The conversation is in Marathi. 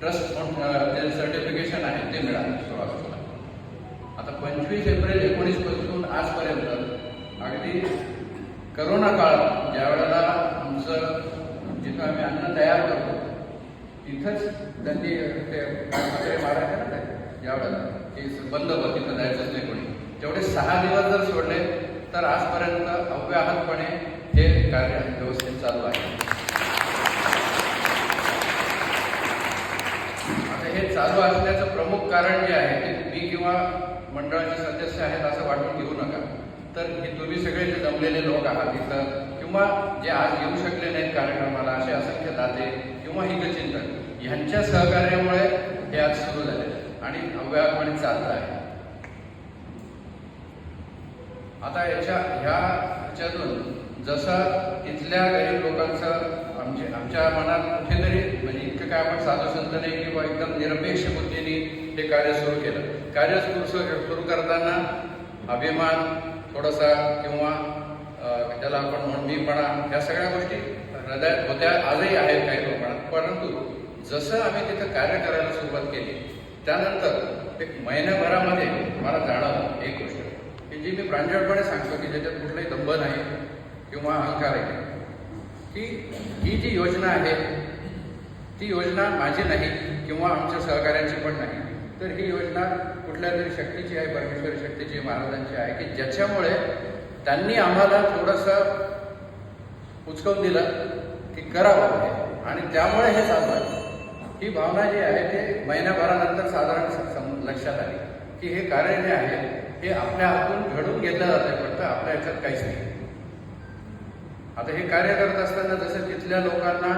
ट्रस्ट जे सर्टिफिकेशन आहे ते मिळालं 16 वर्षाला. आता 25 एप्रिल 19 पासून आजपर्यंत अगदी करोना काळात ज्या वेळेला आमचं जिथं आम्ही अन्न तयार करतो तिथंच त्यांनी ते वगैरे मारायचं ना ज्या वेळेला की बंद होत तिथं जायचंच नाही कोणी. तेवढे 6 दिवस जर सोडले तर आजपर्यंत अव्याहतपणे हे कार्य व्यवस्थित चालू आहे. आता हे चालू असण्याचं प्रमुख कारण जे आहे ते मी किंवा मंडळाचे सदस्य आहेत असं वाटून घेऊ नका. तर हे तुम्ही सगळे जे जमलेले लोक आहात इथं किंवा जे आज येऊ शकले नाहीत कार्यक्रमाला असे असंख्य दाते किंवा हितचिंतक यांच्या सहकार्यामुळे हे आज सुरू झाले आणि अव्याहतपणे चालत आहे. आता ह्याच्यातून जसं इथल्या गरीब लोकांचं आमच्या मनात कुठेतरी म्हणजे इतकं काय आपण साधू संत नाही किंवा एकदम निरपेक्ष बुद्धीने हे कार्य सुरू केलं. कार्य सुरू करताना अभिमान थोडासा किंवा त्याला आपण म्हणणीपणा ह्या सगळ्या गोष्टी हृदयात होत्या, आजही आहेत काही लोकांना. परंतु जसं आम्ही तिथं कार्य करायला सुरुवात केली त्यानंतर एक महिन्याभरामध्ये मला जाणवलं एक गोष्ट की जी मी प्रांजळपणे सांगतो की ज्याच्यात कुठलाही दंभ नाही किंवा अहंकार आहे की ही जी योजना आहे ती योजना माझी नाही किंवा आमच्या सहकार्यांची पण नाही. तर ही योजना कुठल्या तरी शक्तीची आहे, परमेश्वरी शक्तीची, महाराजांची आहे की ज्याच्यामुळे त्यांनी आम्हाला थोडंसं उचकवून दिलं की करावं हे आणि त्यामुळे हे चालू आहे. ही भावना जी आहे ते महिन्याभरानंतर साधारण लक्षात आली की हे कार्य जे आहे हे आपल्या हातून घडून घेतलं जात आहे, फक्त आपल्या ह्याच्यात काहीच नाही. आता हे कार्य करत असताना जसं तिथल्या लोकांना